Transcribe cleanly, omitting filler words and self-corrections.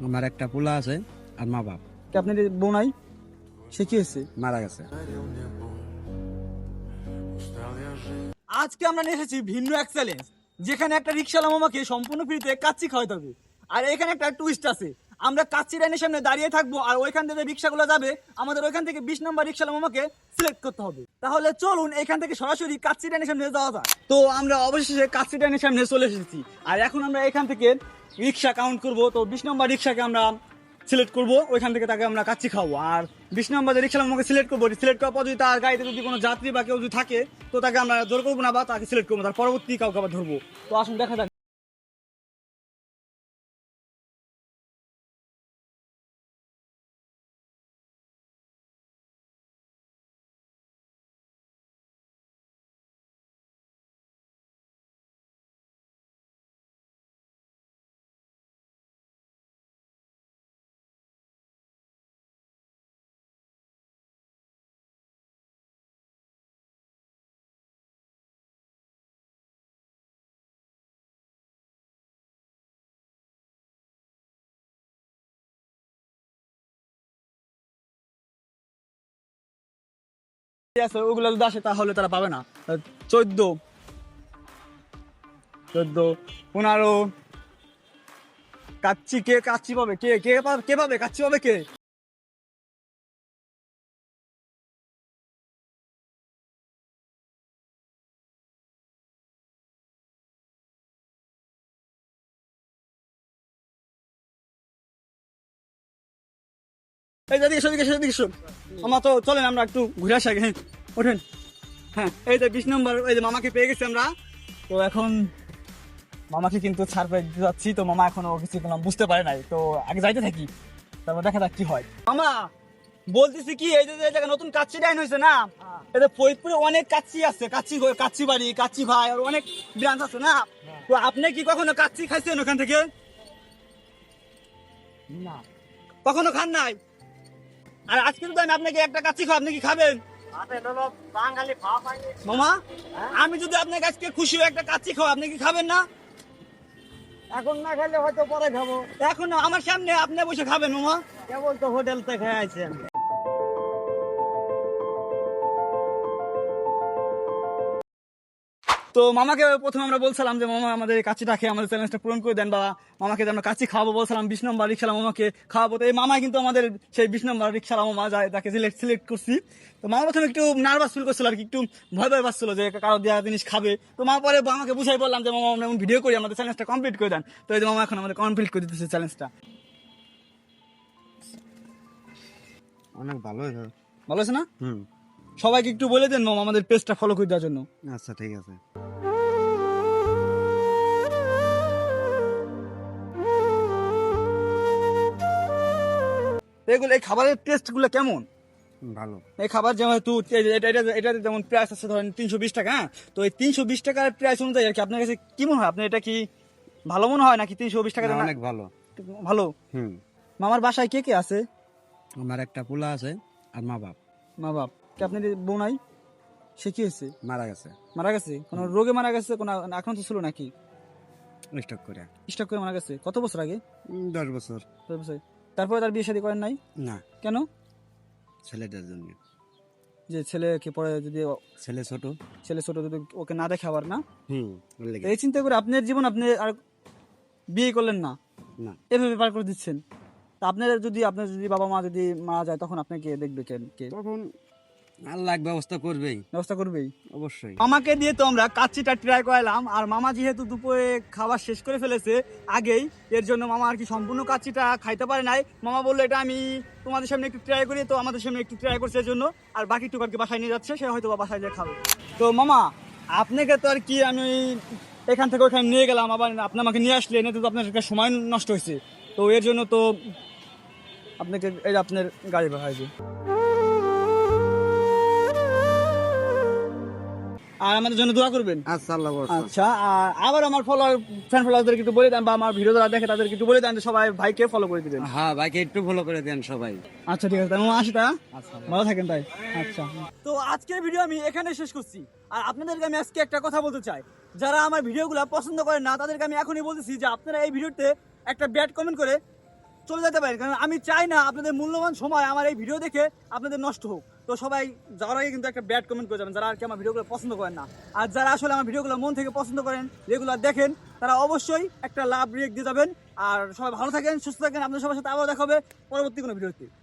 আমার একটা পোলা আছে আর মা বাপ। আপনার বউ নাই? সে কি হয়েছে? মারা গেছে। আজকে আমরা নিয়ে এসেছি ভিন্ন এক চ্যালেঞ্জ, যেখানে একটা রিক্সাওয়ালা মামাকে সম্পূর্ণ ফ্রিতে কাচ্চি খাওয়াতে হবে। আর এখানে একটা টুইস্ট আছে, আমরা কাচ্চি লাইনের সামনে দাঁড়িয়ে থাকবো, আর ওইখান থেকে রিক্সাগুলো যাবে, আমাদের ওইখান থেকে 20 নম্বর রিক্সাওয়ালা মামাকে সিলেক্ট করতে হবে। তাহলে চলুন এখান থেকে সরাসরি কাচ্চি লাইনের সামনে যাওয়া যায়। তো আমরা অবশেষে কাচ্চি লাইনের সামনে চলে এসেছি, আর এখন আমরা এখান থেকে রিক্সা কাউন্ট করব। তো 20 নম্বর রিক্সাকে আমরা সিলেক্ট করবো, ওইখান থেকে তাকে আমরা কাচ্চি খাবো। আর 20 নম্বর যে রিক্সা আমাকে সিলেক্ট করবো, সিলেক্ট করার পর যদি তার গাড়িতে যদি কোনো যাত্রী বা কেউ যদি থাকে, তো তাকে আমরা জোর করবো না বা তাকে সিলেক্ট করবো, তার পরবর্তী কাউকে আবার ধরবো। তো আসুন দেখা যাক। আছে ওগুলো যদি আসে তাহলে তারা পাবে না। 14, 15 কাচ্চি কে কাচ্চি পাবে? কে কে পাবে? কে পাবে কাচ্চি পাবে? কে? এই দাদি এসো, এদিকে এসো। আমার তো চলেন আমরা একটু ঘুরে আসি আগে। হ্যাঁ ওঠেন। হ্যাঁ এই যে 20 নম্বর, এই যে মামাকে পেয়ে গেছি আমরা। তো এখন মামাকে কিন্তু ছাড় পেয়ে দিতে যাচ্ছি। তো মামা এখনো কিছু কোনো বুঝতে পারে নাই, তো আগে যাইতে থাকি, তারপর দেখা যাক কি হয়। মামা বলতেছি কি, এই যে এই জায়গায় নতুন কাচ্চি ডাইন হয়েছে না, এদের ফরিদপুরে অনেক কাচ্চি আছে, কাচ্চি বাড়ি, কাচ্চি ভাই, আর অনেক ব্রাঞ্চ আছে না। তো আপনি কি কখনো কাচ্চি খাইছেন ওখান থেকে? না, কখনো খান নাই? আর আজকে তো আমি আপনাকে একটা কাচ্চি খাও, আপনি কি খাবেন? মামা আমি যদি আপনার কাছে খুশি হয়ে একটা কাচ্চি খাও, আপনি কি খাবেন না? এখন না খেলে হয়তো পরে খাবো। এখন না, আমার সামনে আপনি বসে খাবেন মামা। কেবল তো হোটেল থেকে খেয়ে আইছেন। তো মামাকে প্রথমে আমরা বলছিলাম যে মামা আমাদের কাচ্চিটা খেয়ে আমাদের চ্যালেঞ্জটা পূরণ করে দেন, বা মামাকে যে আমরা কাচ্চি খাওয়াবো বলছিলাম, 20 নম্বর রিক্সালা মামাকে খাওয়াবো। তো এই মামা কিন্তু আমাদের সেই 20 নম্বর রিক্সালা মামা যায়, তাকে সিলেক্ট করছি। তো মামা প্রথমে একটু নার্ভাস ফিল করছিল আর কি, একটু ভয় ভয় পাচ্ছিল যে কারো দেওয়া জিনিস খাবে। তো মামা পরে আমাকে বুঝাই বললাম যে মামা আমরা ভিডিও করি, আমাদের চ্যালেঞ্জটা কমপ্লিট করে দেন। তো এই যে মামা এখন আমাদের কমপ্লিট করে দিতেছে চ্যালেঞ্জটা। অনেক ভালো হয়েছে। ভালো আছে না? সবাইকে একটু বলে দেন মামা আমাদের পেজটা ফলো করে দেওয়ার জন্য। আচ্ছা ঠিক আছে। এগুলো এই খাবারের টেস্ট গুলো কেমন? ভালো। এই খাবার যেহেতু এটা যেমন প্রাইস আছে ধরেন 320 টাকা, হ্যাঁ? তো এই 320 টাকার প্রাইস অনুযায়ী আর কি আপনার কাছে কি মনে হয়, আপনার এটা কি ভালো মনে হয় নাকি 320 টাকা? না, অনেক ভালো। ভালো। হুম। মামার বাসায় কে কে আছে? আমার একটা পোলা আছে আর মা বাপ। মা বাপ। কি আপনার বউ নাই? সে কি হয়েছে? মারা গেছে। মারা গেছে? কোনো রোগে মারা গেছে? কোনো আক্রান্ত ছিল নাকি? স্টক করে। স্ট্রোক করে মারা গেছে? কত বছর আগে? 10 বছর। 10 বছর। তারপরে তার বিয়ে শাদী করেন নাই? না, কেন? ছেলেটার জন্য। যে ছেলেকে পরে যদি ছেলে ছোট। ছেলে ছোট যদি ওকে না দেখে আবার না, ওর লেগে। এই চিন্তা করে আপনার জীবন আপনি আর বিয়ে করলেন না, না, এভাবে পার করে দিচ্ছেন। তা আপনার যদি বাবা মা যদি মারা যায়, তখন আপনাকে দেখবে কে? তখন আল্লাহ এক ব্যবস্থা করবেই। ব্যবস্থা করবেই অবশ্যই। আমাকে দিয়ে। তো আমরা কাচ্চিটা ট্রাই করালাম, আর মামা যেহেতু দুপুরে খাবার শেষ করে ফেলেছে আগেই, এর জন্য মামা আর কি সম্পূর্ণ কাচ্চিটা খাইতে পারে নাই। মামা বললো এটা আমি তোমাদের সামনে একটু ট্রাই করি, তো আমাদের সামনে একটু ট্রাই করছে এর জন্য, আর বাকি টুকারকে বাসায় নিয়ে যাচ্ছে, সে হয়তো বা বাসায় নিয়ে খাবে। তো মামা আপনাকে তো আর কি আমি এখান থেকে ওখানে নিয়ে গেলাম, আবার আপনি আমাকে নিয়ে আসলেন, এতে তো আপনার একটা সময় নষ্ট হয়েছে। তো এর জন্য তো আপনাকে এই যে আপনার গাড়ি ভাড়া হয়েছে। আর আমাদের জন্য দোয়া করবেন। আচ্ছা, আল্লাহ ভরসা। আচ্ছা, আর আবার আমার ফ্যান ফলোয়ারদেরকে একটু বলে দেন, বা আমার ভিডিও যারা দেখে তাদেরকে একটু বলে দেন যে সবাই ভাইকে ফলো করে দিবেন। হ্যাঁ, ভাইকে একটু ফলো করে দেন সবাই। আচ্ছা ঠিক আছে, আমি আসি তা। ভালো থাকেন তাই। আচ্ছা, তো আজকের ভিডিও আমি এখানে শেষ করছি। আর আপনাদেরকে আমি আজকে একটা কথা বলতে চাই, যারা আমার ভিডিওগুলো পছন্দ করেন না, তাদেরকে আমি এখনই বলতেছি যে আপনারা এই ভিডিওতে একটা ব্যাড কমেন্ট করে চলে যেতে পারেন, কারণ আমি চাই না আপনাদের মূল্যবান সময় আমার এই ভিডিও দেখে আপনাদের নষ্ট হোক। তো সবাই যাওয়ার আগে কিন্তু একটা ব্যাড কমেন্ট করে যাবেন, যারা আর কি আমার ভিডিওগুলো পছন্দ করেন না। আর যারা আসলে আমার ভিডিওগুলো মন থেকে পছন্দ করেন, রেগুলার দেখেন, তারা অবশ্যই একটা লাভ রিয়েক্ট দিয়ে যাবেন। আর সবাই ভালো থাকেন, সুস্থ থাকেন, আপনাদের সবার সাথে আবার দেখা হবে পরবর্তী কোনো ভিডিওতে।